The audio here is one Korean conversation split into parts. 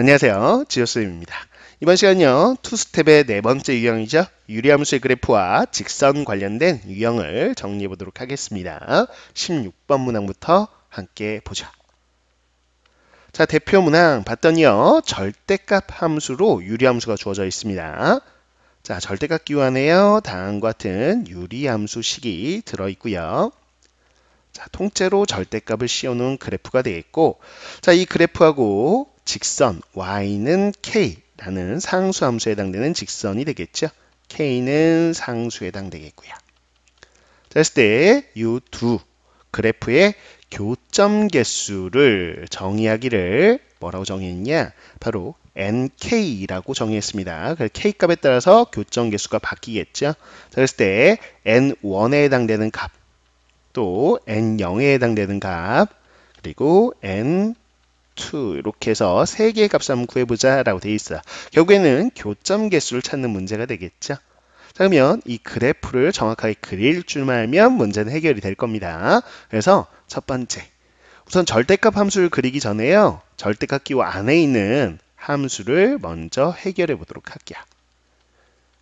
안녕하세요. 지효쌤입니다. 이번 시간은요, 투스텝의 네 번째 유형이죠. 유리함수의 그래프와 직선 관련된 유형을 정리해 보도록 하겠습니다. 16번 문항부터 함께 보죠. 자, 대표 문항 봤더니요, 절대값 함수로 유리함수가 주어져 있습니다. 자, 절대값 기호안에요, 다음과 같은 유리함수식이 들어있고요. 자, 통째로 절대값을 씌워놓은 그래프가 되겠고, 자, 이 그래프하고 직선 y는 k라는 상수함수에 해당되는 직선이 되겠죠. k는 상수에 해당되겠고요. 자, 했을 때 이 두 그래프의 교점 개수를 정의하기를 뭐라고 정의했냐? 바로 nk라고 정의했습니다. 그래서 k 값에 따라서 교점 개수가 바뀌겠죠. 자, 했을 때 n1에 해당되는 값, 또 n0에 해당되는 값, 그리고 n2 이렇게 해서 세 개의 값을 한번 구해보자 라고 되어 있어요. 결국에는 교점 개수를 찾는 문제가 되겠죠. 자, 그러면 이 그래프를 정확하게 그릴 줄만 알면 문제는 해결이 될 겁니다. 그래서 첫 번째, 우선 절대값 함수를 그리기 전에요, 절대값 기호 안에 있는 함수를 먼저 해결해 보도록 할게요.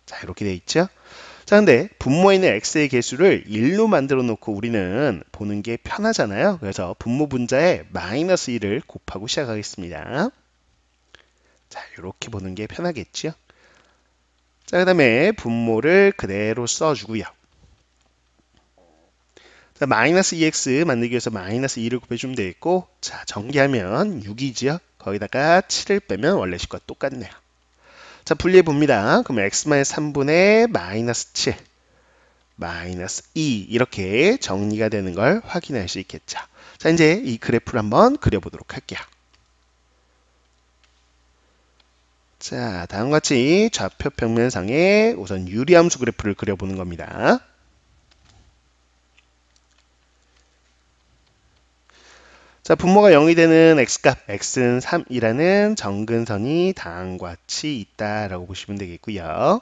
자, 이렇게 되어 있죠. 자, 근데 분모에 있는 x의 개수를 1로 만들어 놓고 우리는 보는 게 편하잖아요. 그래서 분모 분자에 마이너스 1을 곱하고 시작하겠습니다. 자, 이렇게 보는 게 편하겠죠. 자, 그 다음에 분모를 그대로 써주고요. 자, 마이너스 2x 만들기 위해서 마이너스 2를 곱해주면 되겠고, 자, 전개하면 6이지요. 거기다가 7을 빼면 원래 식과 똑같네요. 자, 분리해 봅니다. 그럼 x-3분의 마이너스 7 마이너스 2 이렇게 정리가 되는 걸 확인할 수 있겠죠. 자, 이제 이 그래프를 한번 그려보도록 할게요. 자, 다음과 같이 좌표 평면상에 우선 유리함수 그래프를 그려보는 겁니다. 자, 분모가 0이 되는 x값 x는 3이라는 정근선이 다음과 같이 있다라고 보시면 되겠고요.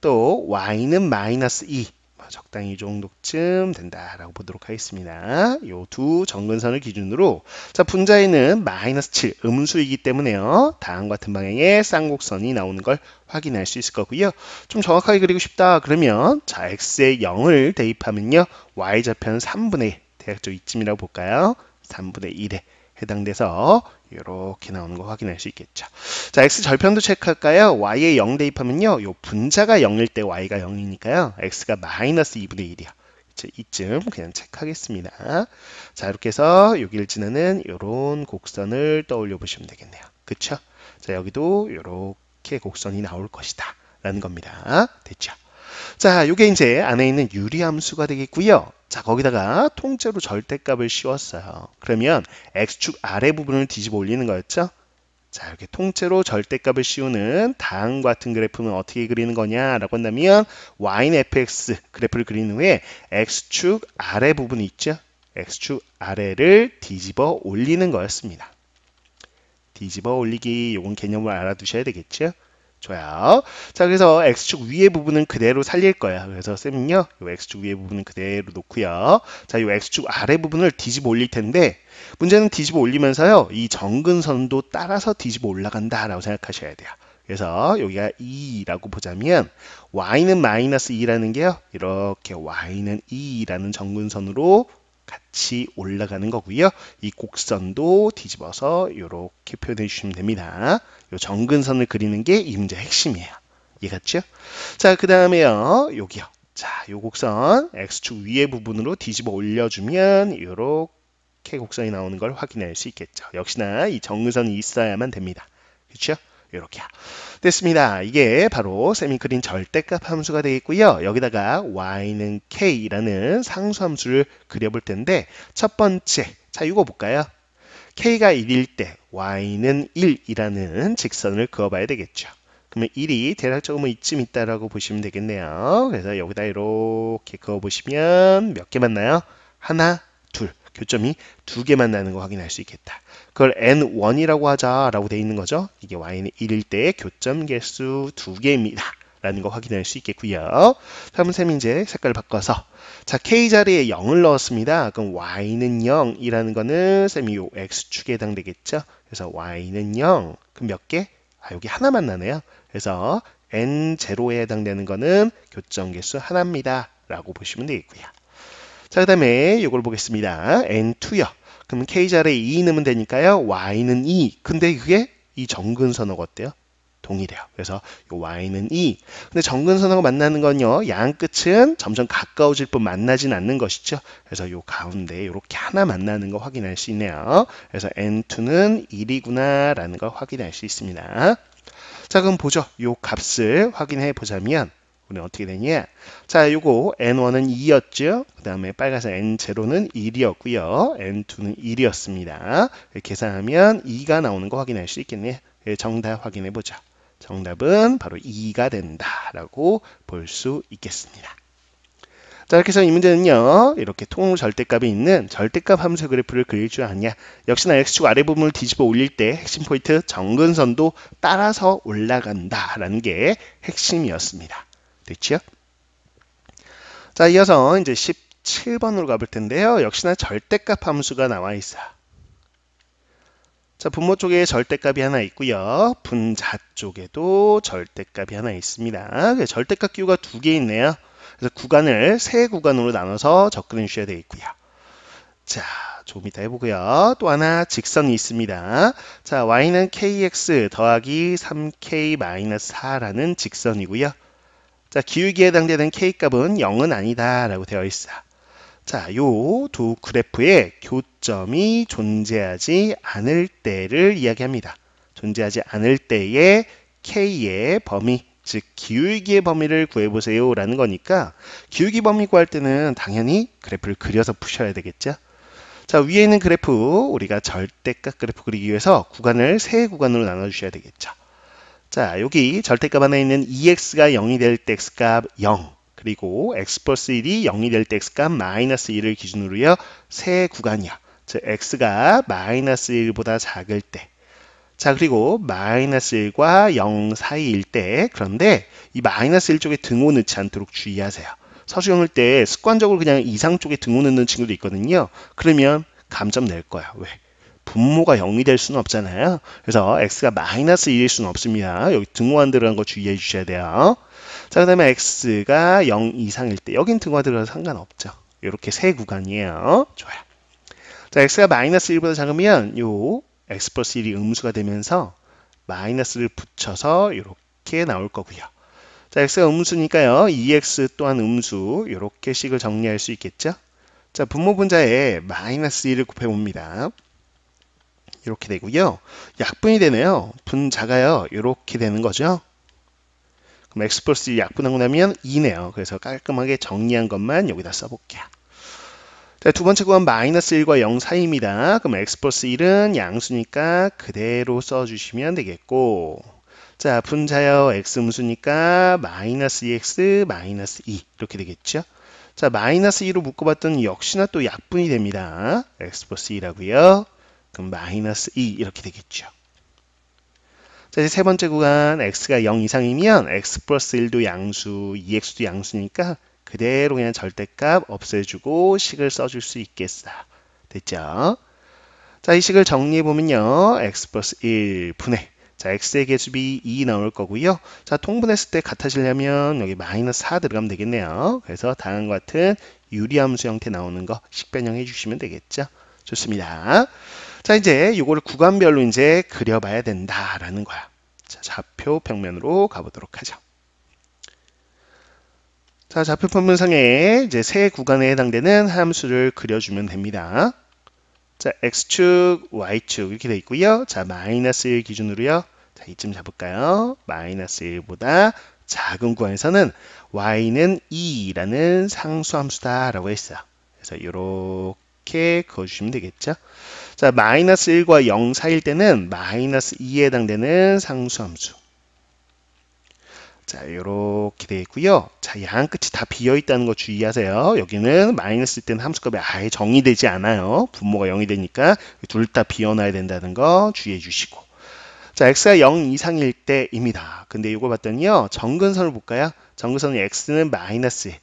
또 y는 마이너스 2, 적당히 이 정도쯤 된다라고 보도록 하겠습니다. 이 두 정근선을 기준으로, 자, 분자에는 마이너스 7 음수이기 때문에요, 다음과 같은 방향의 쌍곡선이 나오는 걸 확인할 수 있을 거고요. 좀 정확하게 그리고 싶다 그러면, 자, x에 0을 대입하면요, y좌표는 3분의 1, 대략적 이쯤이라고 볼까요? 3분의 1에 해당돼서 이렇게 나오는 거 확인할 수 있겠죠. 자, x 절편도 체크할까요? y에 0 대입하면요, 요 분자가 0일 때 y가 0이니까요, x가 마이너스 2분의 1이요. 이쯤 그냥 체크하겠습니다. 자, 이렇게 해서 여기를 지나는 이런 곡선을 떠올려 보시면 되겠네요. 그쵸? 자, 여기도 이렇게 곡선이 나올 것이다 라는 겁니다. 됐죠? 자, 이게 이제 안에 있는 유리함수가 되겠고요. 자, 거기다가 통째로 절대값을 씌웠어요. 그러면 x축 아래 부분을 뒤집어 올리는 거였죠. 자, 이렇게 통째로 절대값을 씌우는 다음과 같은 그래프는 어떻게 그리는 거냐라고 한다면, y는 fx 그래프를 그린 후에 x축 아래 부분이 있죠. x축 아래를 뒤집어 올리는 거였습니다. 뒤집어 올리기, 요건 개념을 알아두셔야 되겠죠. 좋아요. 자, 그래서 x축 위의 부분은 그대로 살릴 거야. 그래서 쌤은요, 요 x축 위의 부분은 그대로 놓고요. 자, 요 x축 아래 부분을 뒤집어 올릴 텐데, 문제는 뒤집어 올리면서요, 이 정근선도 따라서 뒤집어 올라간다라고 생각하셔야 돼요. 그래서 여기가 2라고 보자면, y는 마이너스 2라는 게요, 이렇게 y는 2라는 정근선으로 같이 올라가는 거고요. 이 곡선도 뒤집어서 이렇게 표현해 주시면 됩니다. 이 정근선을 그리는 게 이 문제의 핵심이에요. 이해갔죠? 자, 그 다음에요, 여기요. 자, 이 곡선 x축 위의 부분으로 뒤집어 올려주면 이렇게 곡선이 나오는 걸 확인할 수 있겠죠. 역시나 이 정근선이 있어야만 됩니다. 그렇죠? 이렇게요. 됐습니다. 이게 바로 쌤이 그린 절대값 함수가 되겠고요. 여기다가 y는 k라는 상수함수를 그려볼 텐데, 첫 번째, 자, 이거 볼까요? k가 1일 때 y는 1이라는 직선을 그어봐야 되겠죠. 그러면 1이 대략적으로 뭐 이쯤 있다라고 보시면 되겠네요. 그래서 여기다 이렇게 그어보시면 몇 개 만나요? 하나, 둘. 교점이 두 개 만나는 거 확인할 수 있겠다. 그걸 n1이라고 하자라고 돼 있는 거죠. 이게 y는 1일 때의 교점 개수 두 개입니다. 라는 거 확인할 수 있겠고요. 다음 셈 이제 색깔을 바꿔서 자 K 자리에 0을 넣었습니다. 그럼 Y는 0이라는 거는 셈이 요 X축에 해당되겠죠. 그래서 Y는 0. 그럼 몇 개? 여기 하나만 나네요. 그래서 N0에 해당되는 거는 교점 개수 하나입니다. 라고 보시면 되겠고요. 자, 그 다음에 이걸 보겠습니다. N2요. 그럼 K자리에 2 넣으면 되니까요. Y는 2. 근데 그게 이 정근선하고 어때요? 동일해요. 그래서 이 Y는 2. 근데 정근선하고 만나는 건요. 양 끝은 점점 가까워질 뿐 만나진 않는 것이죠. 그래서 이 가운데 이렇게 하나 만나는 거 확인할 수 있네요. 그래서 N2는 1이구나 라는 걸 확인할 수 있습니다. 자, 그럼 보죠. 이 값을 확인해 보자면 우리는 어떻게 되냐? 자, 요거 N1은 2였죠. 그 다음에 빨간색 N0는 1이었고요. N2는 1이었습니다. 계산하면 2가 나오는 거 확인할 수 있겠네요. 정답 확인해 보자. 정답은 바로 2가 된다라고 볼 수 있겠습니다. 자, 이렇게 해서 이 문제는요. 이렇게 통로 절대값이 있는 절대값 함수 그래프를 그릴 줄 아냐. 역시나 X축 아래 부분을 뒤집어 올릴 때 핵심 포인트 정근선도 따라서 올라간다라는 게 핵심이었습니다. 됐죠? 자, 이어서 이제 17번으로 가볼 텐데요. 역시나 절대값 함수가 나와 있어요. 자, 분모 쪽에 절대값이 하나 있고요. 분자 쪽에도 절대값이 하나 있습니다. 절대값 기호가 두 개 있네요. 그래서 구간을 세 구간으로 나눠서 접근해 주셔야 되겠고요. 자, 조금 이따 해보고요. 또 하나 직선이 있습니다. 자, y는 kx 더하기 3k-4라는 직선이고요. 자, 기울기에 해당되는 k값은 0은 아니다 라고 되어 있어요. 자, 요 두 그래프의 교점이 존재하지 않을 때를 이야기합니다. 존재하지 않을 때의 k의 범위, 즉 기울기의 범위를 구해보세요 라는 거니까 기울기 범위 구할 때는 당연히 그래프를 그려서 푸셔야 되겠죠. 자, 위에 있는 그래프 우리가 절대값 그래프 그리기 위해서 구간을 세 구간으로 나눠주셔야 되겠죠. 자, 여기 절대값 안에 있는 2x가 0이 될 때 x값 0, 그리고 x 플러스 1이 0이 될 때 x값 마이너스 1을 기준으로요. 세 구간이요. 즉 x가 마이너스 1보다 작을 때, 자, 그리고 마이너스 1과 0 사이일 때, 그런데 이 마이너스 1 쪽에 등호 넣지 않도록 주의하세요. 서술형 넣을 때 습관적으로 그냥 이상 쪽에 등호 넣는 친구도 있거든요. 그러면 감점 낼 거야. 왜? 분모가 0이 될 수는 없잖아요. 그래서 x가 마이너스 1일 수는 없습니다. 여기 등호 안 들어간 거 주의해 주셔야 돼요. 자, 그 다음에 x가 0 이상일 때, 여긴 등호 들어가서 상관없죠. 이렇게 세 구간이에요. 좋아요. 자, x가 마이너스 1보다 작으면 요 x 플러스 1이 음수가 되면서 마이너스를 붙여서 이렇게 나올 거고요. 자, x가 음수니까요. 2x 또한 음수, 이렇게 식을 정리할 수 있겠죠. 자, 분모 분자에 마이너스 1을 곱해봅니다. 이렇게 되고요. 약분이 되네요. 분자가요. 이렇게 되는 거죠. 그럼 x 플러스 1 약분하고 나면 2네요. 그래서 깔끔하게 정리한 것만 여기다 써볼게요. 자, 두 번째 구간 마이너스 1과 0 사이입니다. 그럼 x 플러스 1은 양수니까 그대로 써주시면 되겠고, 자, 분자요. x 음수니까 마이너스 2x 마이너스 2 이렇게 되겠죠. 자, 마이너스 2로 묶어봤더니 역시나 또 약분이 됩니다. x 플러스 2라고요. 그럼 마이너스 2 이렇게 되겠죠. 자, 이제 세 번째 구간 x가 0 이상이면 x 플러스 1도 양수, 2x도 양수니까 그대로 그냥 절대값 없애주고 식을 써줄 수 있겠어. 됐죠? 자, 이 식을 정리해보면요. x 플러스 1 분의, 자, x의 개수비 2 나올 거고요. 자, 통분했을 때 같아지려면 여기 마이너스 4 들어가면 되겠네요. 그래서 다음과 같은 유리함수 형태 나오는 거 식변형해 주시면 되겠죠? 좋습니다. 자, 이제 이거를 구간별로 이제 그려봐야 된다라는 거야. 자, 좌표 평면으로 가보도록 하죠. 자, 좌표 평면상에 이제 세 구간에 해당되는 함수를 그려주면 됩니다. 자, x축, y축 이렇게 돼 있고요. 자, 마이너스 1 기준으로요. 자, 이쯤 잡을까요? 마이너스 1보다 작은 구간에서는 y는 2라는 상수함수다라고 했어요. 그래서 이렇게 그어주시면 되겠죠. 자, 마이너스 1과 0 사이일 때는 마이너스 2에 해당되는 상수함수. 자, 이렇게 되어 있고요. 자, 양 끝이 다 비어 있다는 거 주의하세요. 여기는 마이너스 때는 함수값이 아예 정의되지 않아요. 분모가 0이 되니까 둘 다 비워놔야 된다는 거 주의해 주시고. 자, x가 0 이상일 때입니다. 근데 이거 봤더니요, 정근선을 볼까요? 정근선은 x는 마이너스 1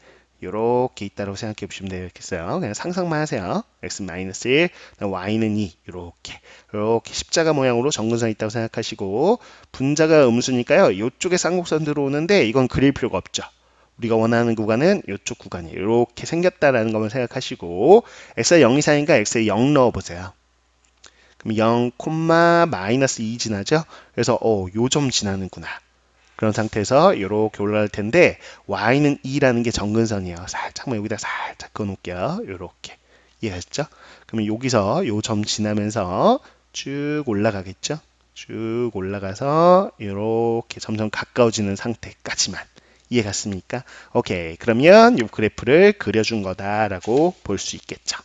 이렇게 있다고 생각해 보시면 되겠어요. 그냥 상상만 하세요. x는 마이너스 1, y는 2 이렇게 십자가 모양으로 정근선이 있다고 생각하시고, 분자가 음수니까요, 이쪽에 쌍곡선 들어오는데 이건 그릴 필요가 없죠. 우리가 원하는 구간은 이쪽 구간이 이렇게 생겼다라는 것만 생각하시고, x가 0 이상이니까 x에 0 넣어보세요. 그럼 0, 마이너스 2 지나죠? 그래서 요 점 지나는구나. 그런 상태에서 이렇게 올라갈 텐데 y는 2라는 게 정근선이에요. 살짝만 여기다 살짝 그어놓을게요. 이렇게. 이해하셨죠? 그러면 여기서 요 점 지나면서 쭉 올라가겠죠? 쭉 올라가서 이렇게 점점 가까워지는 상태까지만. 이해 갔습니까? 오케이. 그러면 이 그래프를 그려준 거다라고 볼 수 있겠죠.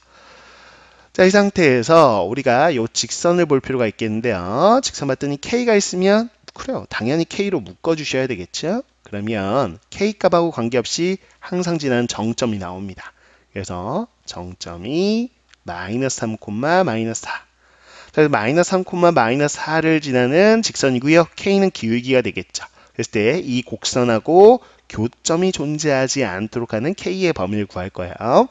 자, 이 상태에서 우리가 이 직선을 볼 필요가 있겠는데요. 직선 봤더니 K가 있으면 그래요. 당연히 K로 묶어주셔야 되겠죠. 그러면 K 값하고 관계없이 항상 지나는 정점이 나옵니다. 그래서 정점이 마이너스 3, 마이너스 4. 그래서 마이너스 3, 마이너스 4를 지나는 직선이고요. K는 기울기가 되겠죠. 그랬을 때 이 곡선하고 교점이 존재하지 않도록 하는 K의 범위를 구할 거예요.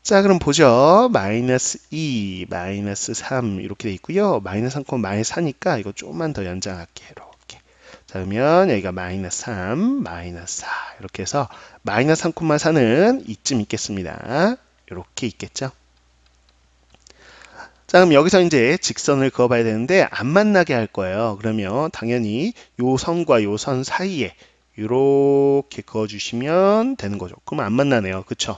자, 그럼 보죠. 마이너스 2, 마이너스 3 이렇게 돼 있고요. 마이너스 3, 마이너스 4니까 이거 조금만 더 연장할게요. 이렇게. 자, 그러면 여기가 마이너스 3, 마이너스 4 이렇게 해서 마이너스 3, 4는 이쯤 있겠습니다. 이렇게 있겠죠. 자, 그럼 여기서 이제 직선을 그어봐야 되는데 안 만나게 할 거예요. 그러면 당연히 요 선과 요 선 사이에 이렇게 그어주시면 되는 거죠. 그럼 안 만나네요. 그쵸?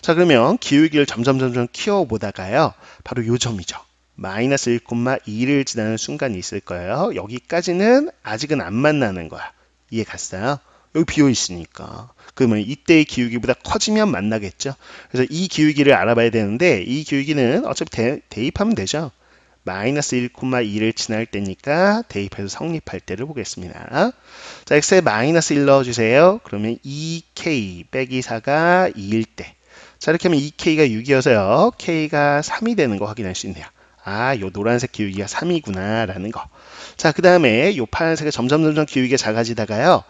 자, 그러면 기울기를 점점 키워보다가요. 바로 요 점이죠. 마이너스 1,2를 지나는 순간이 있을 거예요. 여기까지는 아직은 안 만나는 거야. 이해 갔어요? 여기 비어 있으니까. 그러면 이때의 기울기보다 커지면 만나겠죠. 그래서 이 기울기를 알아봐야 되는데 이 기울기는 어차피 대입하면 되죠. 마이너스 1,2를 지날 때니까 대입해서 성립할 때를 보겠습니다. 자, x에 마이너스 1 넣어주세요. 그러면 2k 빼기 4가 2일 때. 자, 이렇게 하면 2k가 6이어서요. k가 3이 되는 거 확인할 수 있네요. 아, 요 노란색 기울기가 3이구나 라는 거. 자, 그 다음에 요 파란색이 점점 기울기가 작아지다가요.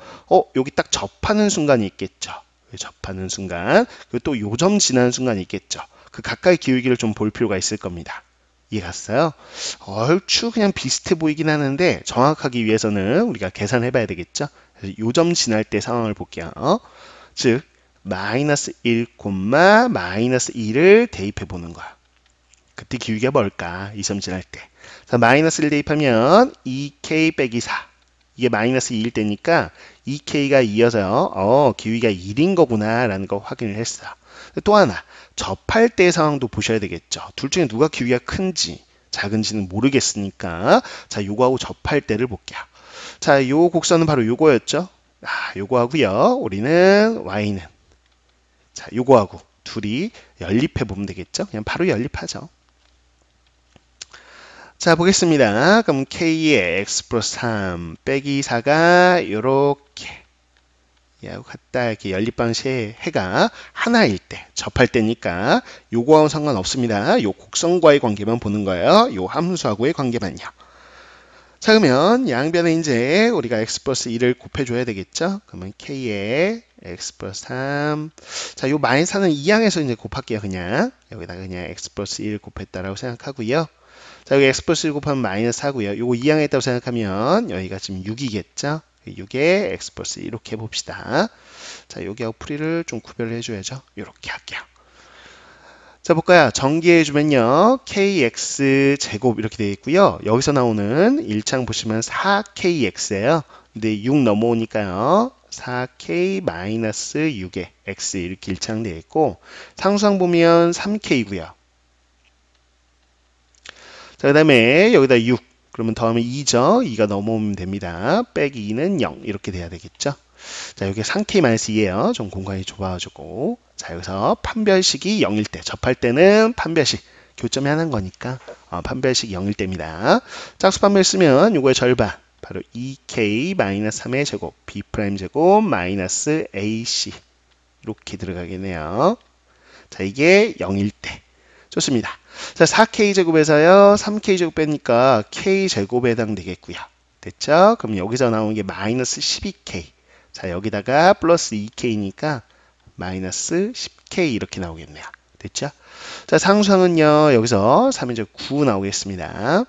여기 딱 접하는 순간이 있겠죠. 접하는 순간. 그리고 또 요 점 지나는 순간이 있겠죠. 그 가까이 기울기를 좀 볼 필요가 있을 겁니다. 이해 갔어요? 얼추 그냥 비슷해 보이긴 하는데 정확하기 위해서는 우리가 계산해 봐야 되겠죠. 그래서 요 점 지날 때 상황을 볼게요. 즉 마이너스 1, 마이너스 2를 대입해 보는 거야. 그때 기울기가 뭘까? 이 점 지날 때. 자, 마이너스 1 대입하면 2k 빼기 4. 이게 마이너스 2일 때니까 2k가 2여서요. 기울기가 1인 거구나 라는 거 확인을 했어요. 또 하나, 접할 때의 상황도 보셔야 되겠죠. 둘 중에 누가 기울기가 큰지 작은지는 모르겠으니까 자, 요거하고 접할 때를 볼게요. 자, 요 곡선은 바로 요거였죠. 요거 하고요. 우리는 y는 자, 요거하고 둘이 연립해 보면 되겠죠. 그냥 바로 연립하죠. 자, 보겠습니다. 그럼 k의 x 플러스 3 빼기 4가 요렇게 얘하고 같다 이렇게 연립 방식의 해가 하나일 때 접할 때니까 요거하고 상관없습니다. 요 곡선과의 관계만 보는 거예요. 요 함수하고의 관계만요. 자, 그러면 양변에 이제 우리가 x 플러스 2를 곱해줘야 되겠죠. 그러면 k의 x 플러스 3. 자, 요 마이너스 4는 이 항에서 이제 곱할게요. 그냥 여기다가 그냥 x 플러스 1 곱했다라고 생각하고요. 자, 여기 x 플러스 1 곱하면 마이너스 4고요. 요거 2항에 있다고 생각하면 여기가 지금 6이겠죠. 6에 x 플러스 1 이렇게 해봅시다. 자, 여기하고 풀이를 좀 구별을 해줘야죠. 이렇게 할게요. 자, 볼까요? 전개해주면요. kx 제곱 이렇게 되어 있고요. 여기서 나오는 1창 보시면 4kx예요. 근데 6 넘어오니까요. 4k 마이너스 6에 x 이렇게 1창 되어 있고 상수항 보면 3k고요. 자, 그 다음에 여기다 6 그러면 더하면 2죠. 2가 넘어오면 됩니다. 빼기 2는 0 이렇게 돼야 되겠죠. 자, 여기 3k-2예요. 좀 공간이 좁아가지고 자, 여기서 판별식이 0일 때 접할 때는 판별식 교점이 하나인 거니까 판별식 0일 때입니다. 짝수 판별 쓰면 요거의 절반 바로 2k-3의 제곱 b'제곱 마이너스 ac 이렇게 들어가겠네요. 자, 이게 0일 때. 좋습니다. 자, 4k제곱에서요. 3k제곱 빼니까 k제곱에 해당되겠고요. 됐죠? 그럼 여기서 나오는 게 마이너스 12k. 자, 여기다가 플러스 2k니까 마이너스 10k 이렇게 나오겠네요. 됐죠? 자, 상수항은요. 여기서 3인제 9 나오겠습니다.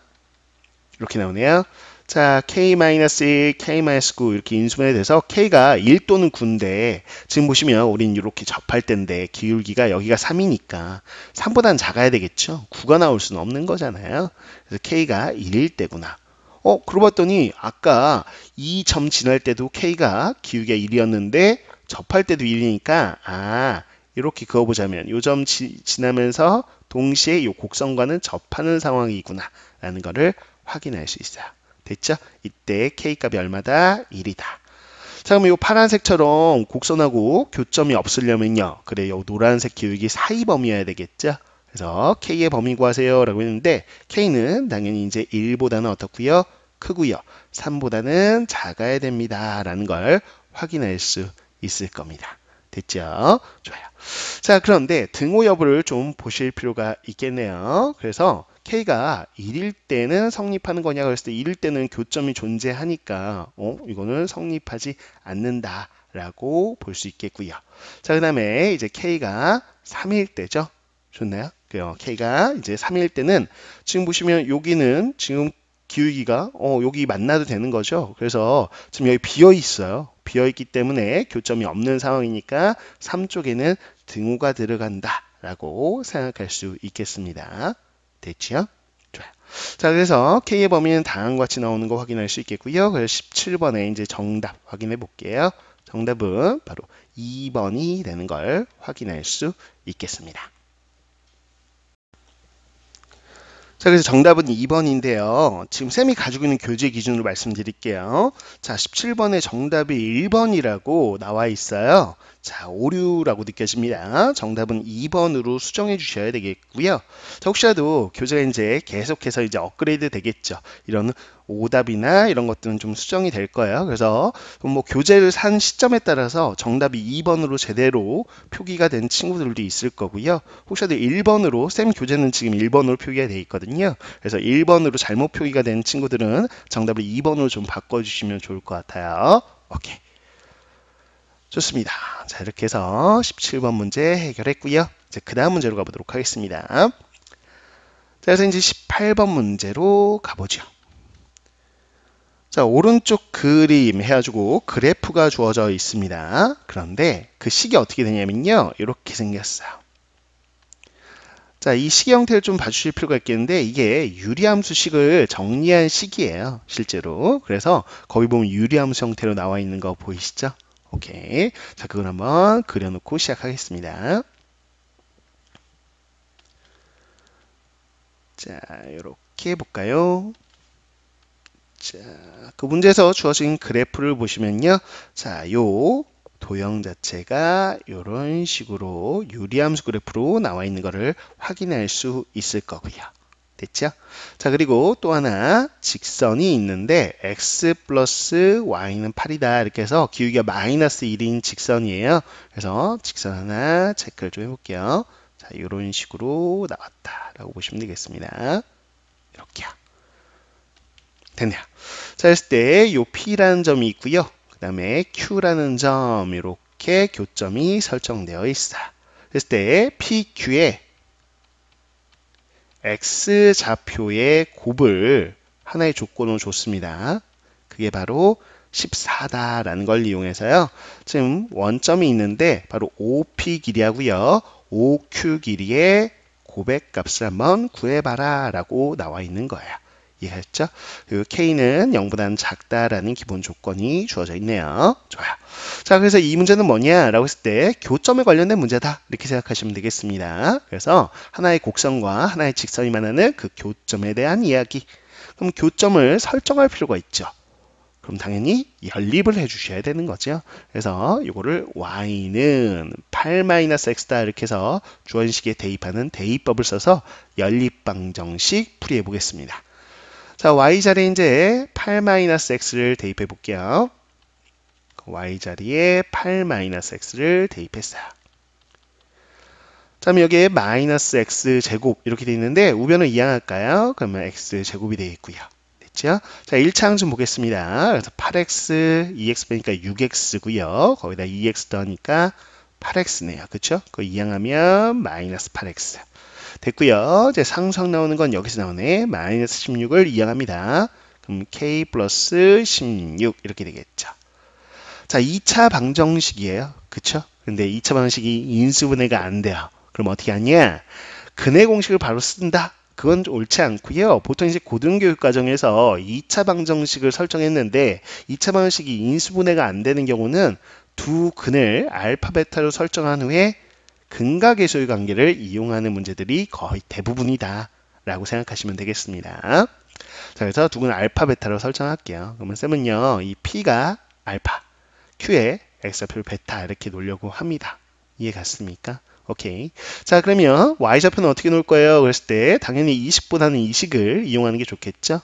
이렇게 나오네요. 자, k-1, k-9 이렇게 인수분해 돼서 k가 1 또는 9인데 지금 보시면 우린 이렇게 접할 때인데 기울기가 여기가 3이니까 3보다는 작아야 되겠죠. 9가 나올 수는 없는 거잖아요. 그래서 k가 1일 때구나. 그러고 봤더니 아까 이 점 지날 때도 k가 기울기가 1이었는데 접할 때도 1이니까 이렇게 그어보자면 요 점 지나면서 동시에 이 곡선과는 접하는 상황이구나 라는 거를 확인할 수 있어요. 됐죠? 이때 k값이 얼마다? 1이다. 자, 그럼 이 파란색처럼 곡선하고 교점이 없으려면요. 그래, 요 노란색 기울기 사이 범위여야 되겠죠? 그래서 k의 범위 구하세요 라고 했는데 k는 당연히 이제 1보다는 어떻고요? 크고요. 3보다는 작아야 됩니다. 라는 걸 확인할 수 있을 겁니다. 됐죠? 좋아요. 자, 그런데 등호 여부를 좀 보실 필요가 있겠네요. 그래서 k가 1일 때는 성립하는 거냐 그랬을 때 1일 때는 교점이 존재하니까 이거는 성립하지 않는다 라고 볼 수 있겠고요. 자, 그 다음에 이제 k가 3일 때죠. 좋나요? k가 이제 3일 때는 지금 보시면 여기는 지금 기울기가 여기 만나도 되는 거죠. 그래서 지금 여기 비어 있어요. 비어 있기 때문에 교점이 없는 상황이니까 3쪽에는 등호가 들어간다 라고 생각할 수 있겠습니다. 됐죠? 좋아요. 자, 그래서 k의 범위는 다음과 같이 나오는 거 확인할 수 있겠고요. 그래서 17번에 이제 정답 확인해 볼게요. 정답은 바로 2번이 되는 걸 확인할 수 있겠습니다. 자, 그래서 정답은 2번인데요. 지금 쌤이 가지고 있는 교재 기준으로 말씀드릴게요. 자, 17번에 정답이 1번이라고 나와 있어요. 자, 오류라고 느껴집니다. 정답은 2번으로 수정해 주셔야 되겠고요. 자, 혹시라도 교재가 이제 계속해서 이제 업그레이드 되겠죠. 이런 오답이나 이런 것들은 좀 수정이 될 거예요. 그래서 뭐 교재를 산 시점에 따라서 정답이 2번으로 제대로 표기가 된 친구들도 있을 거고요. 혹시라도 1번으로 쌤 교재는 지금 1번으로 표기가 되어 있거든요. 그래서 1번으로 잘못 표기가 된 친구들은 정답을 2번으로 좀 바꿔주시면 좋을 것 같아요. 오케이. 좋습니다. 자, 이렇게 해서 17번 문제 해결했고요. 이제 그 다음 문제로 가보도록 하겠습니다. 자, 그래서 이제 18번 문제로 가보죠. 자, 오른쪽 그림 해가지고 그래프가 주어져 있습니다. 그런데 그 식이 어떻게 되냐면요. 이렇게 생겼어요. 자, 이 식의 형태를 좀 봐주실 필요가 있겠는데 이게 유리함수식을 정리한 식이에요. 실제로. 그래서 거기 보면 유리함수 형태로 나와 있는 거 보이시죠? 오케이. 자, 그걸 한번 그려놓고 시작하겠습니다. 자, 이렇게 해볼까요? 자, 그 문제에서 주어진 그래프를 보시면요. 자, 요 도형 자체가 이런 식으로 유리함수 그래프로 나와 있는 것을 확인할 수 있을 거고요. 됐죠? 자, 그리고 또 하나 직선이 있는데 x 플러스 y는 8이다. 이렇게 해서 기울기가 마이너스 1인 직선이에요. 그래서 직선 하나 체크를 좀 해볼게요. 자, 이런 식으로 나왔다라고 보시면 되겠습니다. 이렇게요. 됐네요. 자, 했을 때 요 P라는 점이 있고요. 그 다음에 Q라는 점 이렇게 교점이 설정되어 있어요. 했을 때 PQ의 X 좌표의 곱을 하나의 조건으로 줬습니다. 그게 바로 14다라는 걸 이용해서요. 지금 원점이 있는데 바로 OP 길이하고요. OQ 길이의 곱의 값을 한번 구해봐라 라고 나와 있는 거예요. 이해했죠? 그리고 K는 0보다는 작다라는 기본 조건이 주어져 있네요. 좋아요. 자, 그래서 이 문제는 뭐냐라고 했을 때 교점에 관련된 문제다. 이렇게 생각하시면 되겠습니다. 그래서 하나의 곡선과 하나의 직선이 만나는 그 교점에 대한 이야기. 그럼 교점을 설정할 필요가 있죠. 그럼 당연히 연립을 해주셔야 되는 거죠. 그래서 이거를 y는 8-x다 이렇게 해서 주어식에 대입하는 대입법을 써서 연립방정식 풀이해 보겠습니다. 자, y자리에 이제 8-x를 대입해 볼게요. y자리에 8-x를 대입했어요. 자, 그럼 여기에 마이너스 x 제곱 이렇게 돼 있는데 우변을 이항할까요? 그러면 x 제곱이 되겠고요. 됐죠? 자, 1차 항좀 보겠습니다. 그래서 8x, 2x 빼니까 6x고요. 거기다 2x 더하니까 8x네요. 그쵸? 그거 이항하면 마이너스 8x. 됐고요. 이제 상수항 나오는 건 여기서 나오네. 마이너스 16을 이항합니다. 그럼 k 플러스 16 이렇게 되겠죠. 자, 2차 방정식이에요. 그쵸? 근데 2차 방정식이 인수분해가 안 돼요. 그럼 어떻게 하냐? 근해 공식을 바로 쓴다. 그건 옳지 않고요. 보통 이제 고등교육 과정에서 2차 방정식을 설정했는데 2차 방정식이 인수분해가 안 되는 경우는 두 근을 알파, 베타로 설정한 후에 근각계수의 관계를 이용하는 문제들이 거의 대부분이다 라고 생각하시면 되겠습니다. 자, 그래서 두 근을 알파, 베타로 설정할게요. 그러면 쌤은요, 이 P가 알파, Q에 X좌표를 베타 이렇게 놓으려고 합니다. 이해 갔습니까? 오케이. 자, 그러면 Y좌표는 어떻게 놓을 거예요? 그랬을 때 당연히 20보다는 이식을 이용하는 게 좋겠죠?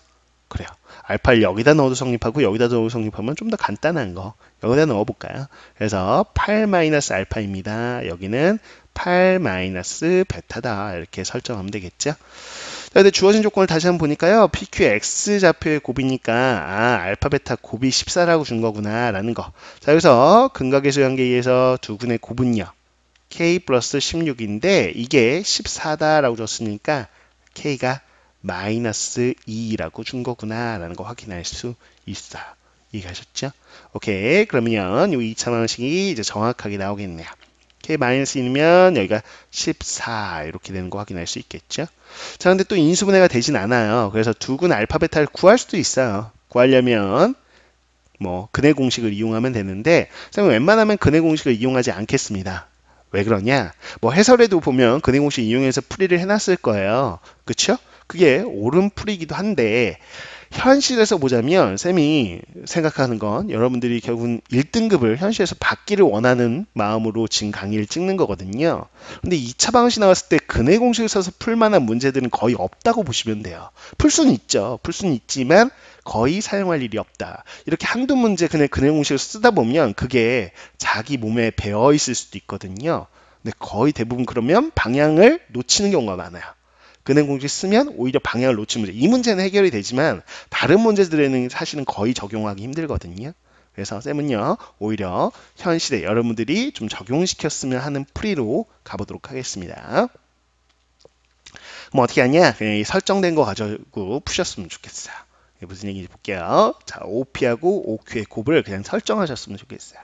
그래요. 알파를 여기다 넣어도 성립하고 여기다 넣어도 성립하면 좀 더 간단한 거 여기다 넣어볼까요? 그래서 8-알파입니다. 여기는 8-베타다 이렇게 설정하면 되겠죠? 자, 근데 주어진 조건을 다시 한번 보니까요. PQ X좌표의 곱이니까 알파, 베타 곱이 14라고 준 거구나 라는 거. 자, 그래서 근각계수의 관계에 의해서 두 근의 곱은요. K 플러스 16인데 이게 14다라고 줬으니까 K가 마이너스 2라고 준 거구나 라는 거 확인할 수 있어요. 이해하셨죠? 오케이. 그러면 이 2차 방식이 이제 정확하게 나오겠네요. K 마이너스 2면 여기가 14 이렇게 되는 거 확인할 수 있겠죠? 자, 근데 또 인수분해가 되진 않아요. 그래서 두 근 알파, 베타를 구할 수도 있어요. 구하려면 뭐 근해 공식을 이용하면 되는데 웬만하면 근해 공식을 이용하지 않겠습니다. 왜 그러냐? 뭐 해설에도 보면 근해 공식 이용해서 풀이를 해놨을 거예요. 그쵸? 그게 옳은 풀이기도 한데 현실에서 보자면 쌤이 생각하는 건 여러분들이 결국은 1등급을 현실에서 받기를 원하는 마음으로 지금 강의를 찍는 거거든요. 근데 2차 방식 나왔을 때 근해 공식을 써서 풀 만한 문제들은 거의 없다고 보시면 돼요. 풀 수는 있죠. 풀 수는 있지만 거의 사용할 일이 없다. 이렇게 한두 문제 그냥 근해 공식을 쓰다 보면 그게 자기 몸에 배어 있을 수도 있거든요. 근데 거의 대부분 그러면 방향을 놓치는 경우가 많아요. 근해 공식 쓰면 오히려 방향을 놓친 문제. 이 문제는 해결이 되지만 다른 문제들에는 사실은 거의 적용하기 힘들거든요. 그래서 쌤은요, 오히려 현실에 여러분들이 좀 적용시켰으면 하는 풀이로 가보도록 하겠습니다. 그럼 어떻게 하냐? 그냥 이 설정된 거 가지고 푸셨으면 좋겠어요. 무슨 얘기인지 볼게요. 자, OP하고 OQ의 곱을 그냥 설정하셨으면 좋겠어요.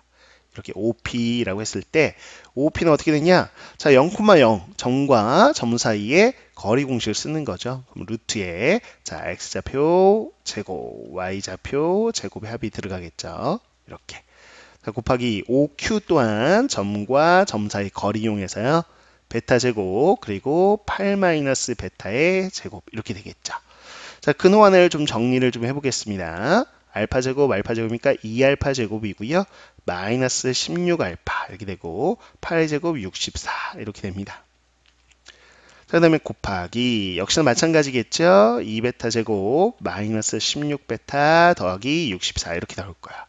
이렇게 OP라고 했을 때 OP는 어떻게 되냐? 자, 0,0 점과 점 사이에 거리 공식을 쓰는 거죠. 그럼 루트에 자, X좌표 제곱, Y좌표 제곱의 합이 들어가겠죠. 이렇게. 자, 곱하기 OQ 또한 점과 점 사이 거리 이용해서요. 베타 제곱 그리고 8-베타의 제곱 이렇게 되겠죠. 자, 근호환을 좀 정리를 좀 해보겠습니다. 알파 제곱, 알파 제곱이니까 2알파 제곱이고요. 마이너스 16알파 이렇게 되고 8제곱 64 이렇게 됩니다. 자, 그 다음에 곱하기 역시나 마찬가지겠죠. 2베타 제곱 마이너스 16베타 더하기 64 이렇게 나올 거야.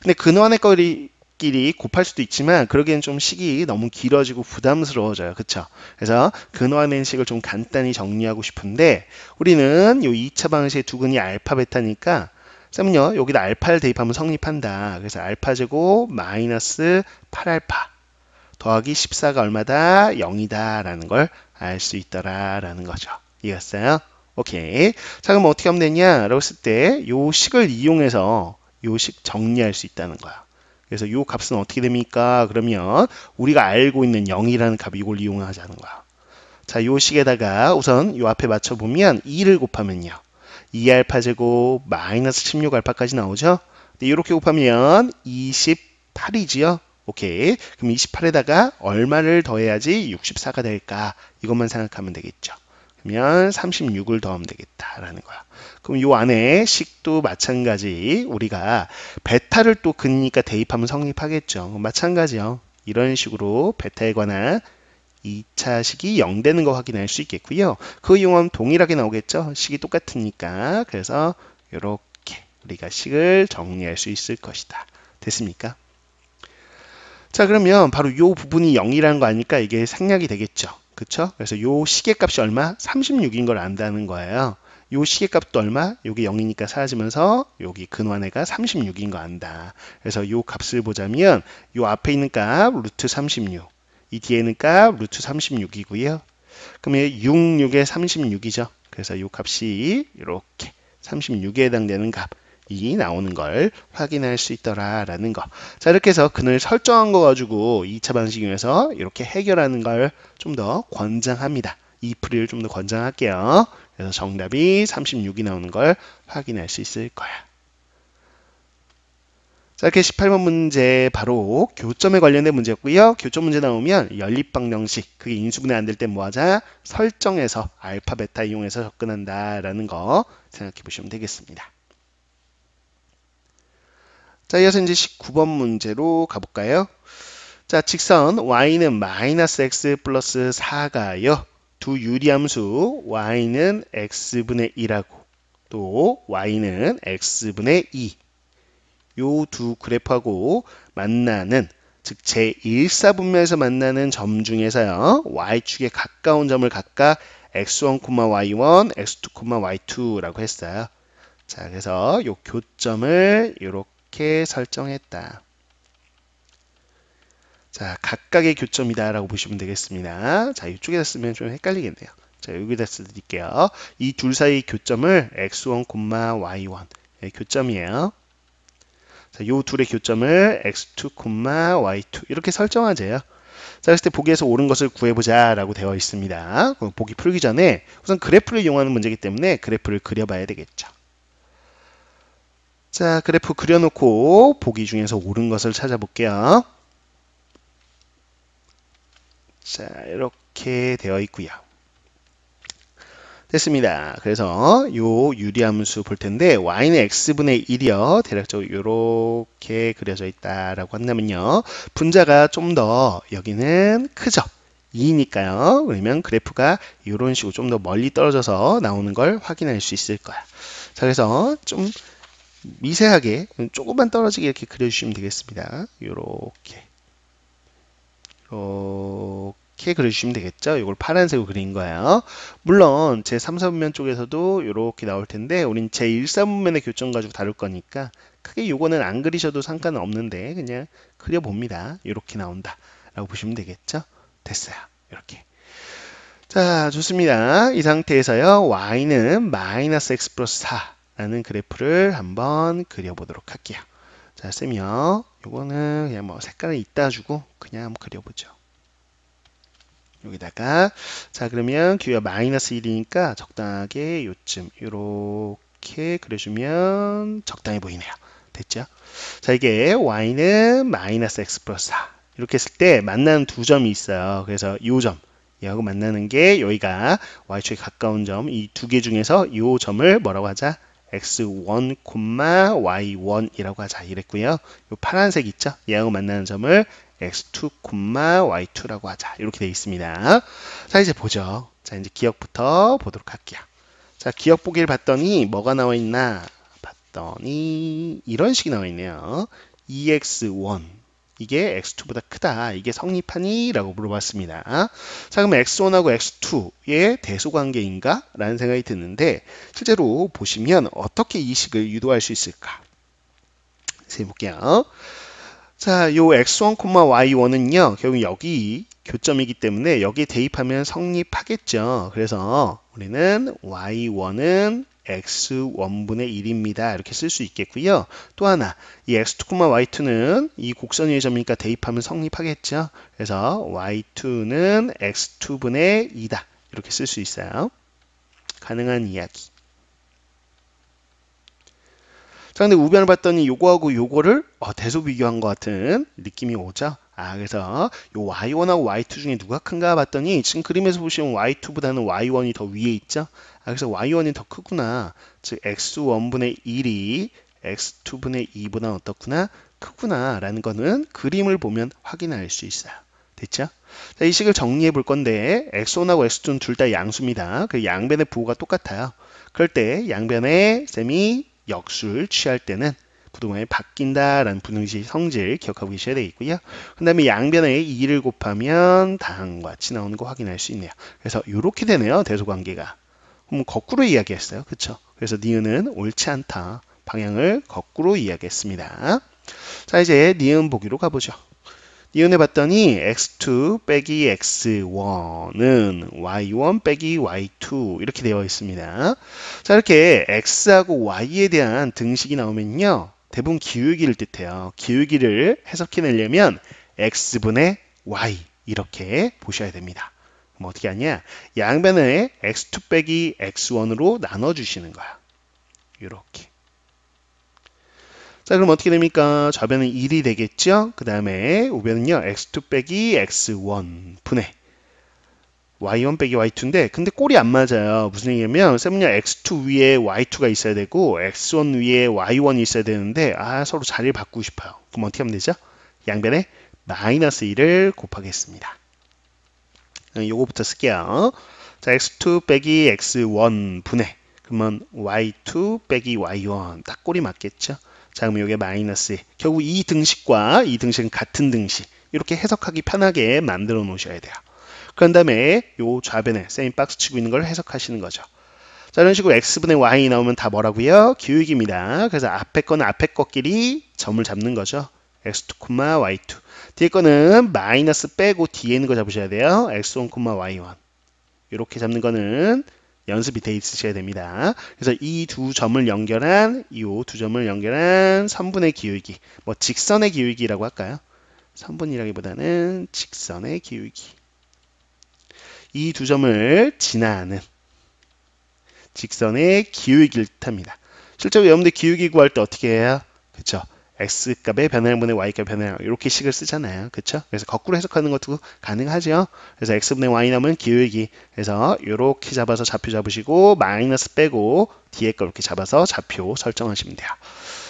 근데 근원의 거리끼리 곱할 수도 있지만 그러기엔 좀 식이 너무 길어지고 부담스러워져요. 그쵸? 그래서 근원의 식을 좀 간단히 정리하고 싶은데 우리는 이 2차 방식의 두 근이 알파 베타니까 쌤은요 여기다 알파를 대입하면 성립한다. 그래서 알파 제곱 마이너스 8알파 더하기 14가 얼마다? 0이다 라는 걸 알 수 있더라 라는 거죠. 이해했어요? 오케이. 자, 그럼 어떻게 하면 되냐? 라고 했을 때 요 식을 이용해서 요 식 정리할 수 있다는 거야. 그래서 요 값은 어떻게 됩니까? 그러면 우리가 알고 있는 0이라는 값 이걸 이용하자는 거야. 자, 요 식에다가 우선 요 앞에 맞춰보면 2를 곱하면요. 2알파 제곱 마이너스 16알파까지 나오죠? 근데 이렇게 곱하면 28이지요? 오케이. 그럼 28에다가 얼마를 더해야지 64가 될까? 이것만 생각하면 되겠죠. 그러면 36을 더하면 되겠다라는 거야. 그럼 요 안에 식도 마찬가지 우리가 베타를 또 근이니까 대입하면 성립하겠죠. 마찬가지요. 이런 식으로 베타에 관한 2차 식이 0 되는 거 확인할 수 있겠고요. 그 이용하면 동일하게 나오겠죠. 식이 똑같으니까. 그래서 이렇게 우리가 식을 정리할 수 있을 것이다. 됐습니까? 자, 그러면 바로 이 부분이 0이라는 거 아니까 이게 생략이 되겠죠. 그쵸? 그래서 요 시계값이 얼마? 36인 걸 안다는 거예요. 요 시계값도 얼마? 요게 0이니까 사라지면서 여기 근원의가 36인 거 안다. 그래서 요 값을 보자면 요 앞에 있는 값 루트 36, 이 뒤에 있는 값 루트 36이고요. 그러면 6, 6에 36이죠. 그래서 요 값이 이렇게 36에 해당되는 값이 나오는 걸 확인할 수 있더라라는 거. 자, 이렇게 해서 근을 설정한 거 가지고 2차 방식 이용해서 이렇게 해결하는 걸 좀 더 권장합니다. 이 풀이를 좀 더 권장할게요. 그래서 정답이 36이 나오는 걸 확인할 수 있을 거야. 자, 이렇게 18번 문제 바로 교점에 관련된 문제였고요. 교점 문제 나오면 연립방정식, 그게 인수분해 안 될 때 뭐하자? 설정해서 알파, 베타 이용해서 접근한다라는 거 생각해 보시면 되겠습니다. 자, 이어서 이제 19번 문제로 가볼까요? 자, 직선 y는 마이너스 x 플러스 4가요. 두 유리함수 y는 x분의 1하고 또 y는 x분의 2. 요 두 그래프하고 만나는, 즉 제1사분면에서 만나는 점 중에서요, y축에 가까운 점을 각각 x1, y1, x2, y2라고 했어요. 자, 그래서 요 교점을 이렇게 설정했다. 자, 각각의 교점이다 라고 보시면 되겠습니다. 자, 이쪽에다 쓰면 좀 헷갈리겠네요. 자, 여기다 써드릴게요. 이 둘 사이 교점을 x1, y1 교점이에요. 자, 요 둘의 교점을 x2, y2 이렇게 설정하세요. 자, 그랬을 때 보기에서 옳은 것을 구해보자 라고 되어 있습니다. 보기 풀기 전에 우선 그래프를 이용하는 문제이기 때문에 그래프를 그려봐야 되겠죠. 자, 그래프 그려놓고 보기 중에서 옳은 것을 찾아볼게요. 자, 이렇게 되어 있고요. 됐습니다. 그래서 요 유리함수 볼 텐데 y는 x분의 1이요. 대략적으로 이렇게 그려져 있다라고 한다면요. 분자가 좀 더 여기는 크죠. 2니까요. 그러면 그래프가 이런 식으로 좀 더 멀리 떨어져서 나오는 걸 확인할 수 있을 거야. 자, 그래서 좀 미세하게 조금만 떨어지게 이렇게 그려주시면 되겠습니다. 이렇게 그려주시면 되겠죠. 이걸 파란색으로 그린 거예요. 물론 제 3, 4분면 쪽에서도 이렇게 나올 텐데 우린 제 1, 4분면의 교점 가지고 다룰 거니까 크게 요거는 안 그리셔도 상관은 없는데 그냥 그려봅니다. 이렇게 나온다 라고 보시면 되겠죠. 됐어요. 이렇게. 자, 좋습니다. 이 상태에서요, y는 마이너스 x 플러스 4라는 그래프를 한번 그려보도록 할게요. 자, 쌤이요. 요거는 그냥 뭐 색깔을 이따 주고 그냥 한번 그려보죠. 여기다가, 자, 그러면 기호가 마이너스 1이니까 적당하게 요쯤 이렇게 그려주면 적당해 보이네요. 됐죠? 자, 이게 y는 마이너스 x 플러스 4 이렇게 했을 때 만나는 두 점이 있어요. 그래서 요 점, 얘하고 만나는 게 여기가 y축에 가까운 점, 이 두 개 중에서 요 점을 뭐라고 하자? x1, y1이라고 하자 이랬고요. 요 파란색 있죠? 얘하고 만나는 점을 x2, y2라고 하자 이렇게 되어 있습니다. 자, 이제 보죠. 자, 이제 기억부터 보도록 할게요. 자, 기억 보기를 봤더니 뭐가 나와 있나? 봤더니 이런 식이 나와 있네요. EX1 이게 x2보다 크다. 이게 성립하니? 라고 물어봤습니다. 자, 그럼 x1하고 x2의 대소관계인가? 라는 생각이 드는데 실제로 보시면 어떻게 이 식을 유도할 수 있을까? 해볼게요. 자, 요 x1, y1은요, 결국 여기 교점이기 때문에 여기에 대입하면 성립하겠죠. 그래서 우리는 y1은 x1분의 1입니다. 이렇게 쓸 수 있겠고요. 또 하나, 이 x2, y2는 이 곡선의 점이니까 대입하면 성립하겠죠. 그래서 y2는 x2분의 2다. 이렇게 쓸 수 있어요. 가능한 이야기. 자, 근데 우변을 봤더니 요거하고 요거를 대소 비교한 것 같은 느낌이 오죠. 그래서 요 y1하고 y2 중에 누가 큰가 봤더니 지금 그림에서 보시면 y2보다는 y1이 더 위에 있죠. 그래서 y1이 더 크구나. 즉 x1분의 1이 x2분의 2보다 어떻구나? 크구나 라는 거는 그림을 보면 확인할 수 있어요. 됐죠? 자, 이 식을 정리해 볼 건데 x1하고 x2는 둘 다 양수입니다. 그 양변의 부호가 똑같아요. 그럴 때 양변에 쌤이 역수를 취할 때는 부동항이 바뀐다라는 분응식 성질 기억하고 계셔야 되겠고요. 그 다음에 양변에 2를 곱하면 다음과 같이 나오는 거 확인할 수 있네요. 그래서 이렇게 되네요. 대소관계가. 그럼 거꾸로 이야기했어요. 그쵸? 그래서 니은은 옳지 않다. 방향을 거꾸로 이야기했습니다. 자, 이제 니은 보기로 가보죠. 니은해 봤더니 x2 빼기 x1은 y1 빼기 y2 이렇게 되어 있습니다. 자, 이렇게 x하고 y에 대한 등식이 나오면요. 대부분 기울기를 뜻해요. 기울기를 해석해내려면 x분의 y 이렇게 보셔야 됩니다. 그럼 어떻게 하냐? 양변을 x2 빼기 x1으로 나눠주시는 거야. 이렇게. 자, 그럼 어떻게 됩니까? 좌변은 1이 되겠죠? 그 다음에 우변은요, x2 빼기 x1 분의 y1 빼기 y2인데, 근데 꼴이 안 맞아요. 무슨 얘기냐면, 쌤은요, x2 위에 y2가 있어야 되고, x1 위에 y1이 있어야 되는데, 서로 자리를 바꾸고 싶어요. 그럼 어떻게 하면 되죠? 양변에 마이너스 1을 곱하겠습니다. 요거부터 쓸게요. 자, x2 빼기 x1 분의, 그러면 y2 빼기 y1. 딱 꼴이 맞겠죠? 자, 그럼 이게 마이너스 1. 결국 이 등식과 이 등식은 같은 등식. 이렇게 해석하기 편하게 만들어 놓으셔야 돼요. 그런 다음에 요 좌변에 쌤이 박스 치고 있는 걸 해석하시는 거죠. 자, 이런 식으로 x분의 y 나오면 다 뭐라고요? 기울기입니다. 그래서 앞에 거는 앞에 거끼리 점을 잡는 거죠. x2, y2. 뒤에 거는 마이너스 빼고 뒤에 있는 거 잡으셔야 돼요. x1, y1. 이렇게 잡는 거는 연습이 돼 있으셔야 됩니다. 그래서 이 두 점을 연결한 3분의 기울기, 뭐 직선의 기울기라고 할까요? 3분이라기보다는 직선의 기울기. 이 두 점을 지나는 직선의 기울기를 뜻합니다. 실제로 여러분들 기울기 구할 때 어떻게 해요? 그쵸? x값의 변화량분의 y값의 변화량 이렇게 식을 쓰잖아요. 그쵸? 그래서 거꾸로 해석하는 것도 가능하죠. 그래서 x분의 y 나오면 기울기. 그래서 이렇게 잡아서 좌표 잡으시고 마이너스 빼고 뒤에 거 이렇게 잡아서 좌표 설정하시면 돼요.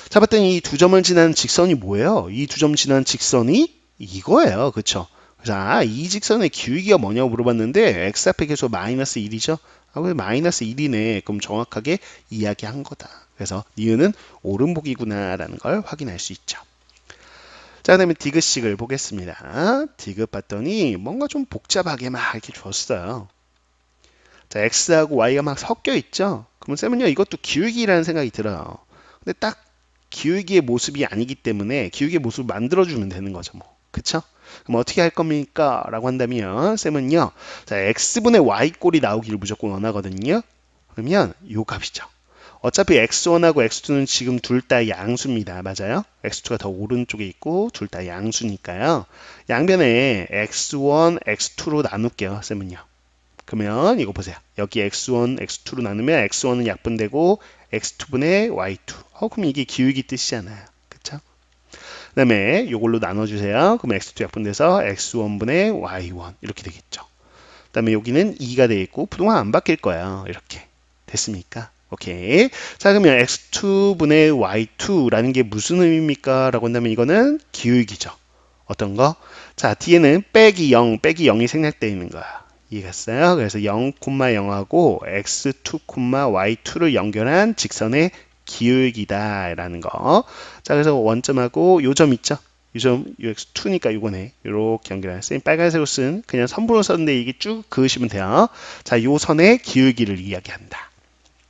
잡았더니 이 두 점을 지나는 직선이 뭐예요? 이 두 점 지나는 직선이 이거예요. 그쵸? 그래서 이 직선의 기울기가 뭐냐고 물어봤는데 x 앞에 계속 마이너스 1이죠. 왜 마이너스 1이네? 그럼 정확하게 이야기한 거다. 그래서 니은은 오른복이구나 라는 걸 확인할 수 있죠. 자, 그 다음에 디귿식을 보겠습니다. 디귿 봤더니 뭔가 좀 복잡하게 막 이렇게 줬어요. 자, x하고 y가 막 섞여 있죠. 그러면 쌤은요, 이것도 기울기라는 생각이 들어요. 근데 딱 기울기의 모습이 아니기 때문에 기울기의 모습을 만들어주면 되는 거죠. 뭐. 그쵸? 그럼 어떻게 할 겁니까? 라고 한다면 쌤은요, 자, x분의 y꼴이 나오기를 무조건 원하거든요. 그러면 요 값이죠. 어차피 x1하고 x2는 지금 둘 다 양수입니다. 맞아요? x2가 더 오른쪽에 있고 둘 다 양수니까요. 양변에 x1, x2로 나눌게요. 쌤은요. 그러면 이거 보세요. 여기 x1, x2로 나누면 x1은 약분되고 x2분의 y2. 그럼 이게 기울기 뜻이잖아요. 그쵸? 그 다음에 이걸로 나눠주세요. 그럼 x2 약분돼서 x1분의 y1 이렇게 되겠죠. 그 다음에 여기는 2가 되어 있고 부동항 안 바뀔 거예요. 이렇게 됐습니까? 오케이. 자, 그러면 x2분의 y2라는 게 무슨 의미입니까? 라고 한다면 이거는 기울기죠. 어떤 거? 자, 뒤에는 빼기 0, 빼기 0이 생략되어 있는 거야. 이해갔어요? 그래서 0, 0하고 x2, y2를 연결한 직선의 기울기다 라는 거. 자, 그래서 원점하고 요 점 있죠? 요 점, x2니까 요거네. 요렇게 연결한 쌤 빨간색으로 쓴 그냥 선분으로 썼는데 이게 쭉 그으시면 돼요. 자, 요 선의 기울기를 이야기한다.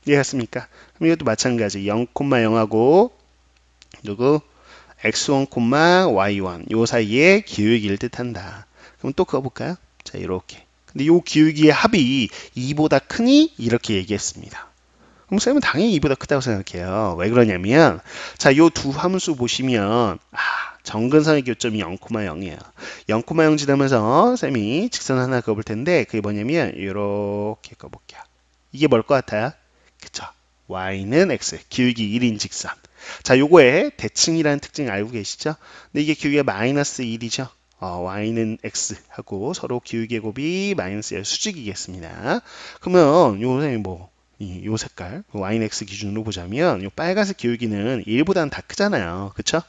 이해했습니까? 그럼 이것도 마찬가지 0, 0하고 누구? x1, y1 요 사이에 기울기를 뜻한다. 그럼 또 그어볼까요? 자, 이렇게. 근데 요 기울기의 합이 2보다 크니? 이렇게 얘기했습니다. 그럼 쌤은 당연히 2보다 크다고 생각해요. 왜 그러냐면 자, 요 두 함수 보시면 정근선의 교점이 0,0이에요. 0,0 지나면서 쌤이 직선 하나 그어볼 텐데 그게 뭐냐면 이렇게 그어볼게요. 이게 뭘 것 같아요? 그쵸? y는 x, 기울기 1인 직선. 자, 요거에 대칭이라는 특징 알고 계시죠? 근데 이게 기울기가 마이너스 1이죠? y는 x 하고 서로 기울기의 곱이 마이너스 1 수직이겠습니다. 그러면 요새 요 색깔, y는 x 기준으로 보자면 요 빨간색 기울기는 1보다는 다 크잖아요. 그쵸?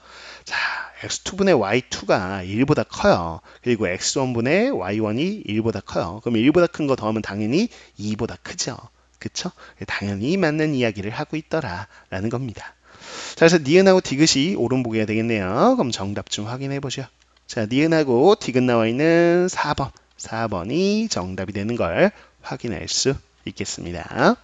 자, x2분의 y2가 1보다 커요. 그리고 x1분의 y1이 1보다 커요. 그럼 1보다 큰 거 더하면 당연히 2보다 크죠. 그쵸? 당연히 맞는 이야기를 하고 있더라 라는 겁니다. 자, 그래서 니은하고 디귿이 오름보기가 되겠네요. 그럼 정답 좀 확인해 보죠. 자, 니은하고 디귿 나와 있는 4번. 4번이 정답이 되는 걸 확인할 수 있겠습니다.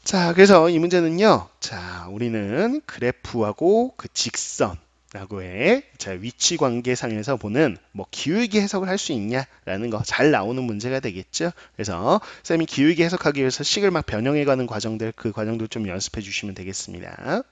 자, 그래서 이 문제는요. 자, 우리는 그래프하고 그 직선하고의 자, 위치 관계상에서 보는 뭐 기울기 해석을 할 수 있냐라는 거 잘 나오는 문제가 되겠죠. 그래서 쌤이 기울기 해석하기 위해서 식을 막 변형해가는 과정들 그 과정들 좀 연습해 주시면 되겠습니다.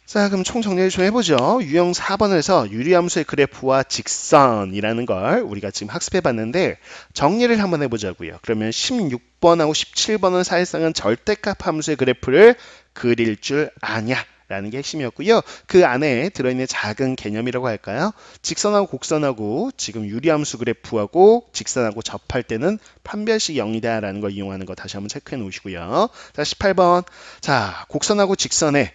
자, 그럼 총 정리를 좀 해보죠. 유형 4번에서 유리함수의 그래프와 직선이라는 걸 우리가 지금 학습해 봤는데 정리를 한번 해보자고요. 그러면 16번하고 17번은 사실상은 절대값 함수의 그래프를 그릴 줄 아냐 라는 게 핵심이었고요. 그 안에 들어있는 작은 개념이라고 할까요? 직선하고 곡선하고 지금 유리함수 그래프하고 직선하고 접할 때는 판별식 0이다 라는 걸 이용하는 거 다시 한번 체크해 놓으시고요. 자, 18번. 자, 곡선하고 직선에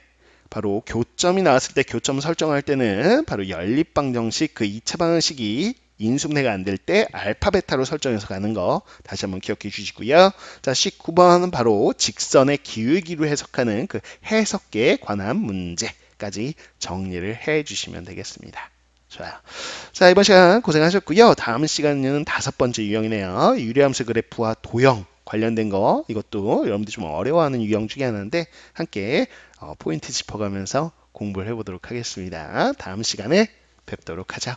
바로 교점이 나왔을 때 교점 설정할 때는 바로 연립방정식 그 2차 방정식이 인수분해가 안 될 때 알파 베타로 설정해서 가는 거 다시 한번 기억해 주시고요. 자, 19번은 바로 직선의 기울기로 해석하는 그 해석계에 관한 문제까지 정리를 해 주시면 되겠습니다. 좋아요. 자, 이번 시간 고생하셨고요. 다음 시간은 5번째 유형이네요. 유리함수 그래프와 도형 관련된 거 이것도 여러분들이 좀 어려워하는 유형 중에 하나인데 함께 포인트 짚어가면서 공부를 해보도록 하겠습니다. 다음 시간에 뵙도록 하죠.